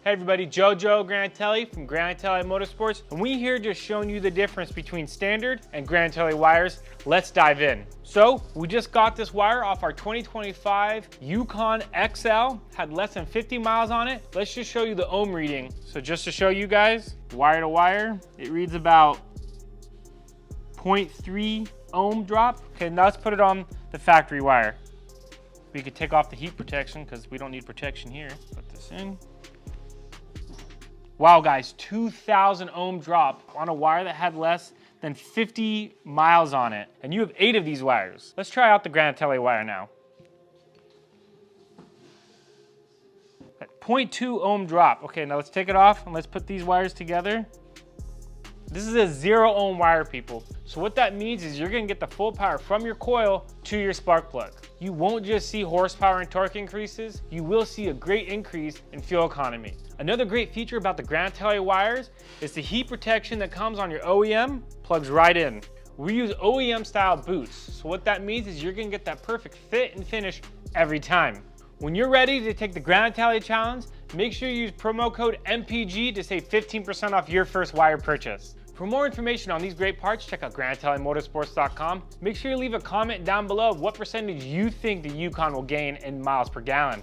Hey everybody, Joe Granatelli from Granatelli Motorsports, and we here just showing you the difference between standard and Granatelli wires. Let's dive in. So we just got this wire off our 2025 Yukon XL, had less than 50 miles on it. Let's just show you the ohm reading. So just to show you guys, wire to wire, it reads about 0.3 ohm drop. Okay, now let's put it on the factory wire. We could take off the heat protection because we don't need protection here. Put this in. Wow guys, 2,000 ohm drop on a wire that had less than 50 miles on it. And you have 8 of these wires. Let's try out the Granatelli wire now. At 0.2 ohm drop. Okay, now let's take it off and let's put these wires together. This is a 0 ohm wire, people. So what that means is you're gonna get the full power from your coil to your spark plug. You won't just see horsepower and torque increases, you will see a great increase in fuel economy. Another great feature about the Granatelli wires is the heat protection that comes on your OEM plugs right in. We use OEM style boots. So what that means is you're gonna get that perfect fit and finish every time. When you're ready to take the Granatelli challenge, make sure you use promo code MPG to save 15% off your first wire purchase. For more information on these great parts, check out GranatelliMotorsports.com. Make sure you leave a comment down below of what percentage you think the Yukon will gain in miles per gallon.